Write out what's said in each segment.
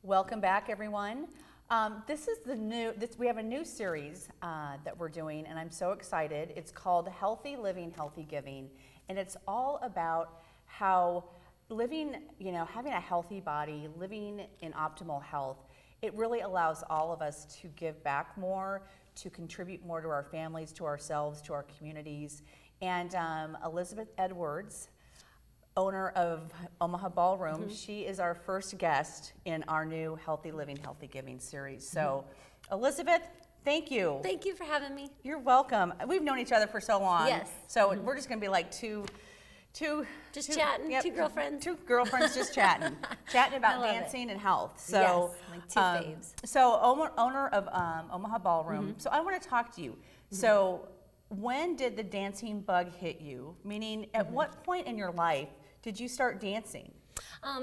Welcome back, everyone. This is the new. We have a new series that we're doing, and I'm so excited. It's called Healthy Living, Healthy Giving, and it's all about how living, having a healthy body, living in optimal health. It really allows all of us to give back more, to contribute more to our families, to ourselves, to our communities. And Elizabeth Edwards, owner of Omaha Ballroom, she is our first guest in our new Healthy Living, Healthy Giving series. So, Elizabeth, thank you. Thank you for having me. You're welcome. We've known each other for so long. Yes. So we're just going to be like two chatting, yep, two girlfriends. Two girlfriends just chatting about dancing and health. So, yes, like two faves. So, owner of Omaha Ballroom. So, I want to talk to you. So, when did the dancing bug hit you? Meaning, at what point in your life did you start dancing?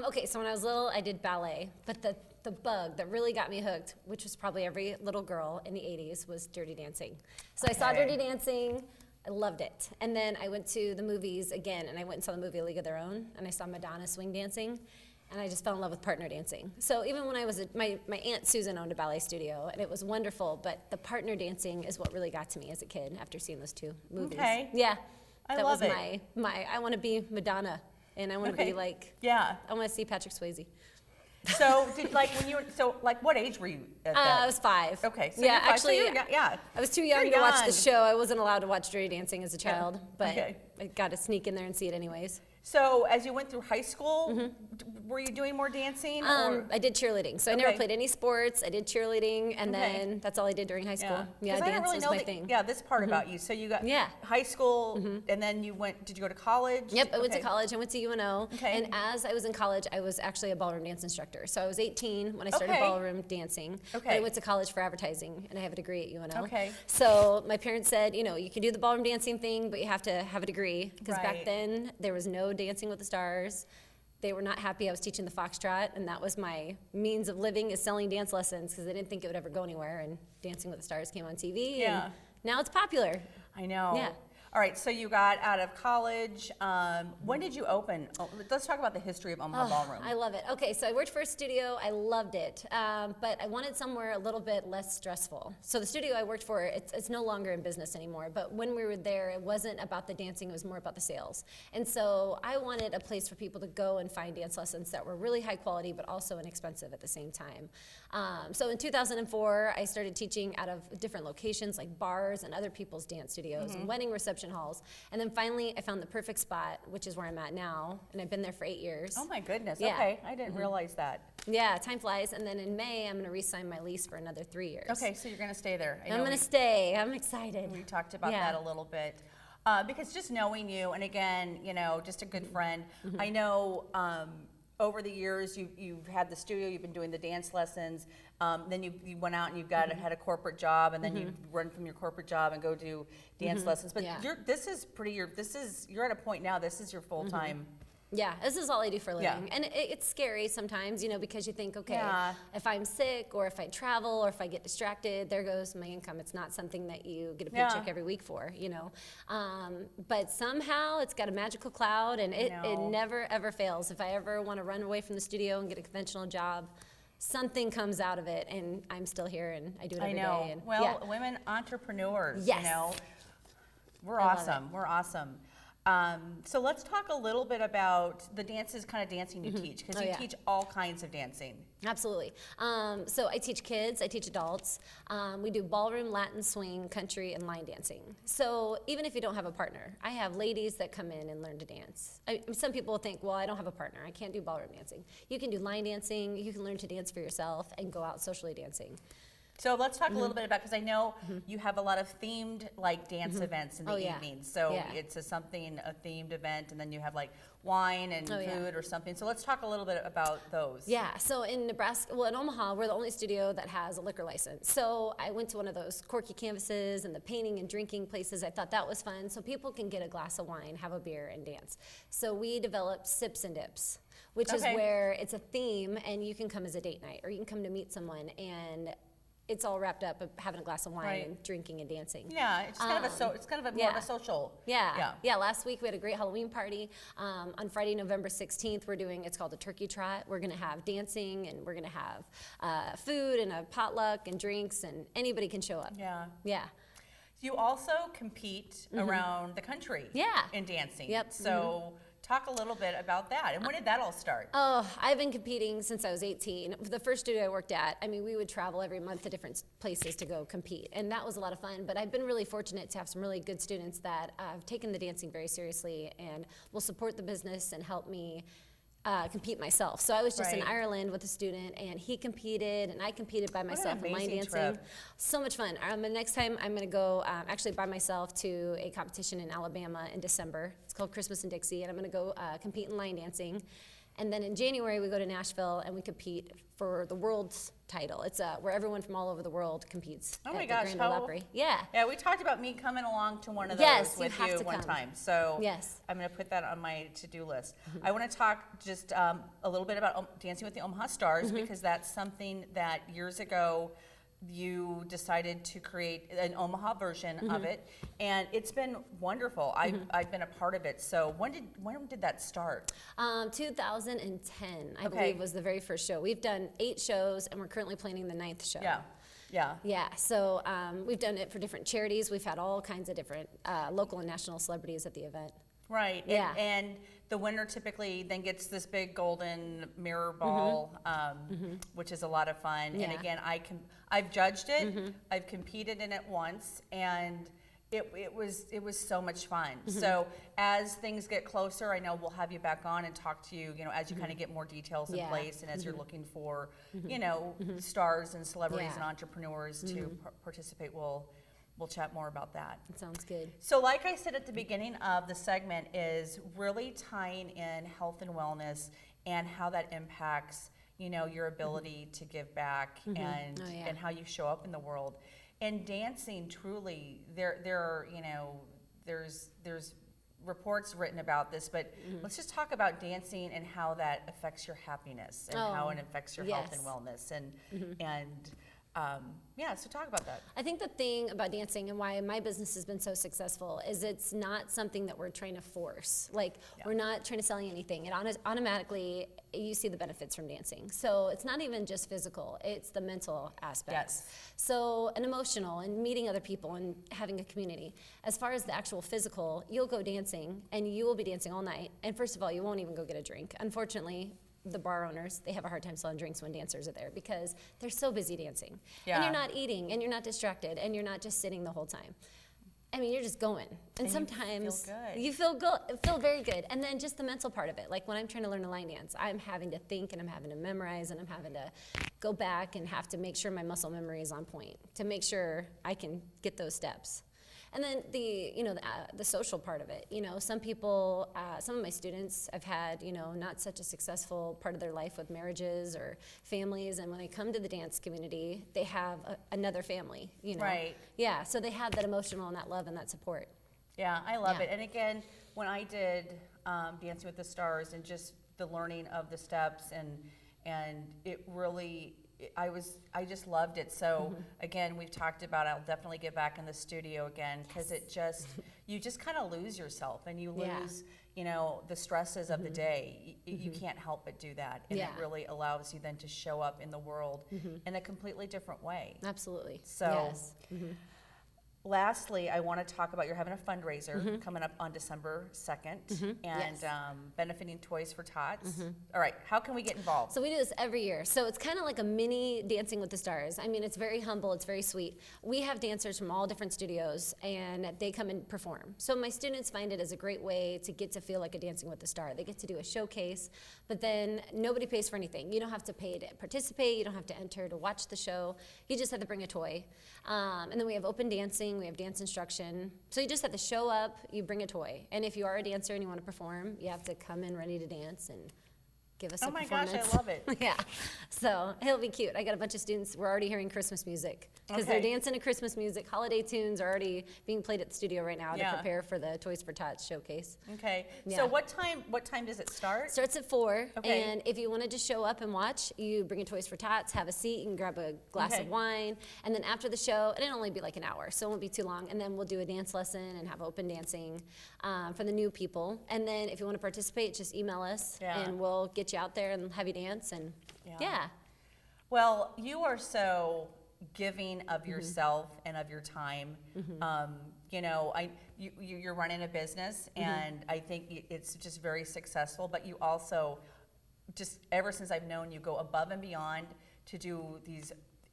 Okay, so when I was little, I did ballet, but the bug that really got me hooked, which was probably every little girl in the 80s, was Dirty Dancing. So I saw Dirty Dancing, I loved it. And then I went to the movies again, and I went and saw the movie A League of Their Own, and I saw Madonna swing dancing, and I just fell in love with partner dancing. So even when I was, my Aunt Susan owned a ballet studio, and it was wonderful, but the partner dancing is what really got to me as a kid after seeing those two movies. Okay. Yeah. I love it. my I want to be Madonna. And I want to be like, I want to see Patrick Swayze. So, what age were you at that? I was 5. Okay, so yeah, actually, I was too young to watch the show. I wasn't allowed to watch Dirty Dancing as a child, but I got to sneak in there and see it anyways. So, as you went through high school, were you doing more dancing? I did cheerleading. So I never played any sports. I did cheerleading, and then that's all I did during high school. Yeah, dance was my thing. Yeah, this part about you. So you got high school, and then you went. Did you go to college? Yep, I went to college. I went to UNO. Okay. And as I was in college, I was actually a ballroom dance instructor. So I was 18 when I started ballroom dancing. But I went to college for advertising, and I have a degree at UNO. Okay. So my parents said, you can do the ballroom dancing thing, but you have to have a degree, because back then there was no Dancing with the Stars. They were not happy I was teaching the foxtrot, and that was my means of living, is selling dance lessons, because they didn't think it would ever go anywhere, and Dancing with the Stars came on TV, and now it's popular. I know. Yeah. All right, so you got out of college. When did you open? Let's talk about the history of Omaha Ballroom. I love it. Okay, so I worked for a studio. I loved it, but I wanted somewhere a little bit less stressful. So the studio I worked for, it's no longer in business anymore, but when we were there, it wasn't about the dancing, it was more about the sales. And so I wanted a place for people to go and find dance lessons that were really high quality, but also inexpensive at the same time. So in 2004, I started teaching out of different locations, like bars and other people's dance studios and wedding reception halls. And then finally, I found the perfect spot, which is where I'm at now, and I've been there for 8 years. Oh my goodness, okay, I didn't realize that. Yeah, time flies, and then in May, I'm gonna re-sign my lease for another 3 years. Okay, so you're gonna stay there. I'm gonna stay, I'm excited. We talked about that a little bit. Because just knowing you, and again, just a good friend, I know over the years you've had the studio, you've been doing the dance lessons, then you went out and you had a corporate job, and then you run from your corporate job and go do dance lessons. But you're at a point now, this is your full-time. Yeah, this is all I do for a living. And it's scary sometimes, because you think, okay, if I'm sick, or if I travel, or if I get distracted, there goes my income. It's not something that you get a paycheck every week for, But somehow it's got a magical cloud, and it never, ever fails. If I ever want to run away from the studio and get a conventional job, something comes out of it, and I'm still here, and I do it every day. And, well, women entrepreneurs, we're awesome. We're awesome. So let's talk a little bit about the kind of dancing you teach, because you teach all kinds of dancing. Absolutely. So I teach kids, I teach adults. We do ballroom, Latin swing, country, and line dancing. So even if you don't have a partner, I have ladies that come in and learn to dance. Some people think, well, I don't have a partner, I can't do ballroom dancing. You can do line dancing, you can learn to dance for yourself, and go out socially dancing. So let's talk a little bit about, because I know you have a lot of themed dance events in the evenings. So it's a themed event, and then you have wine and food or something. So let's talk a little bit about those. Yeah, so in Nebraska, in Omaha, we're the only studio that has a liquor license. So I went to one of those quirky canvases and the painting and drinking places. I thought that was fun, so people can get a glass of wine, have a beer, and dance. So we developed Sips and Dips, which is where it's a theme, and you can come as a date night, or you can come to meet someone, and it's all wrapped up of having a glass of wine Right. and drinking and dancing. Yeah, it's kind of a it's kind of a more of a social. Yeah. Last week we had a great Halloween party. On Friday, November 16th, it's called a turkey trot. We're gonna have dancing, and we're gonna have food and a potluck and drinks, and anybody can show up. Yeah. Yeah. You also compete around the country. Yeah. In dancing. Yep. So talk a little bit about that. And when did that all start? Oh, I've been competing since I was 18. The first studio I worked at, I mean, we would travel every month to different places to go compete, and that was a lot of fun. But I've been really fortunate to have some really good students that have taken the dancing very seriously and will support the business and help me compete myself. So I was just in Right. Ireland with a student, and he competed, and I competed by myself in line amazing dancing. trip. So much fun. The next time I'm going to go actually by myself to a competition in Alabama in December. It's called Christmas in Dixie, and I'm going to go compete in line dancing. And then in January, we go to Nashville, and we compete for the world's title. It's where everyone from all over the world competes Oh at my the gosh, Grand Ole Opry. Yeah. Yeah, we talked about me coming along to one of those Yes, you with have you to one come. time. So Yes. I'm going to put that on my to-do list. I want to talk just a little bit about Dancing with the Omaha Stars, because that's something that years ago you decided to create an Omaha version of it, and it's been wonderful. I've been a part of it. So when did that start? 2010, I Okay. believe, was the very first show. We've done 8 shows, and we're currently planning the 9th show. Yeah. Yeah, so we've done it for different charities. We've had all kinds of different local and national celebrities at the event. Right. Yeah. And the winner typically then gets this big golden mirror ball, which is a lot of fun. Yeah. And again, I've judged it. I've competed in it once, and it was so much fun. So as things get closer, I know we'll have you back on and talk to you, as you kind of get more details in Yeah. place, and as you're looking for, stars and celebrities Yeah. and entrepreneurs to participate. We'll chat more about that. That sounds good. So like I said at the beginning of the segment, is really tying in health and wellness and how that impacts, your ability to give back and Oh, yeah. and how you show up in the world. And dancing, truly, there are, there's reports written about this, but let's just talk about dancing and how that affects your happiness and how it affects your health and yes. wellness. And so talk about that. I think the thing about dancing and why my business has been so successful is it's not something that we're trying to force. Like, we're not trying to sell you anything. It automatically, you see the benefits from dancing. So it's not even just physical, it's the mental aspects. Yes. So, and emotional, and meeting other people and having a community. As far as the actual physical, you'll go dancing, and you will be dancing all night. And first of all, you won't even go get a drink. Unfortunately, the bar owners, they have a hard time selling drinks when dancers are there because they're so busy dancing. Yeah. And you're not eating, and you're not distracted, and you're not just sitting the whole time. I mean, you're just going. And sometimes you feel good. you feel very good. And then just the mental part of it. Like when I'm trying to learn a line dance, I'm having to think, and I'm having to memorize, and I'm having to go back and have to make sure my muscle memory is on point to make sure I can get those steps. And then the social part of it. Some people, some of my students have had, not such a successful part of their life with marriages or families, and when they come to the dance community, they have another family. Right. Yeah. So they have that emotional and that love and that support. Yeah, I love Yeah. it. And again, when I did Dancing with the Stars and just the learning of the steps and it really, I just loved it. So again, we've talked about, I'll definitely get back in the studio again, because you just kind of lose yourself, and you lose, the stresses of the day. You can't help but do that. And it really allows you then to show up in the world in a completely different way. Absolutely. So, yes. Lastly, I want to talk about, you're having a fundraiser coming up on December 2nd, and Yes. benefiting Toys for Tots. All right, how can we get involved? So we do this every year. So it's kind of like a mini Dancing with the Stars. I mean, it's very humble, it's very sweet. We have dancers from all different studios, and they come and perform. So my students find it as a great way to get to feel like a Dancing with the Star. They get to do a showcase, but then nobody pays for anything. You don't have to pay to participate, you don't have to enter to watch the show. You just have to bring a toy. And then we have open dancing, we have dance instruction. So you just have to show up, you bring a toy. And if you are a dancer and you want to perform, you have to come in ready to dance, and give us Oh a my gosh, performance. I love it. Yeah, so it'll be cute. I got a bunch of students. We're already hearing Christmas music because they're Okay. dancing to Christmas music. Holiday tunes are already being played at the studio right now Yeah. to prepare for the Toys for Tots showcase. Okay. Yeah. So what time does it start? Starts at 4, Okay. and if you wanted to show up and watch, you bring a Toys for Tots, have a seat, you can grab a glass Okay. of wine, and then after the show, and it'll only be like an hour, so it won't be too long, and then we'll do a dance lesson and have open dancing for the new people. And then if you want to participate, just email us, Yeah. and we'll get you out there and have you dance, and yeah. Well, you are so giving of Mm-hmm. yourself and of your time. You know, you're running a business, Mm-hmm. and I think it's just very successful. But you also, just ever since I've known you, go above and beyond to do these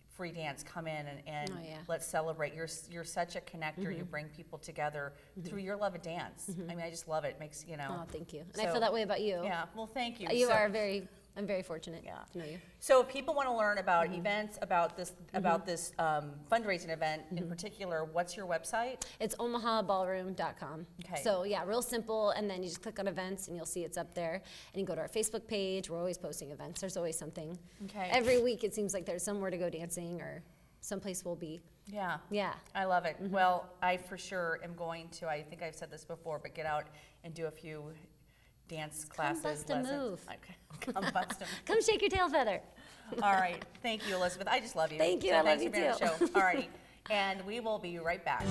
free dance. Come in and Oh, yeah. let's celebrate. You're such a connector. You bring people together through your love of dance. I mean, I just love it. Makes Oh, thank you. And I So- feel that way about you. Yeah. Well, thank you. You So- are I'm very fortunate Yeah. to know you. So if people want to learn about Mm-hmm. events, about this fundraising event in particular, what's your website? It's omahballroom.com. Okay. So yeah, real simple, and then you just click on events and you'll see it's up there. And you go to our Facebook page. We're always posting events. There's always something. Okay. Every week it seems like there's somewhere to go dancing or someplace we'll be. Yeah. Yeah. I love it. Mm-hmm. Well, I for sure am going to, I think I've said this before, but get out and do a few dance classes. bust a lessons. move. Okay. Come bust a move. Come shake your tail feather. All right. Thank you, Elizabeth. I just love you. Thank you. So I love thanks you for being on too. the show. All righty. And we will be right back.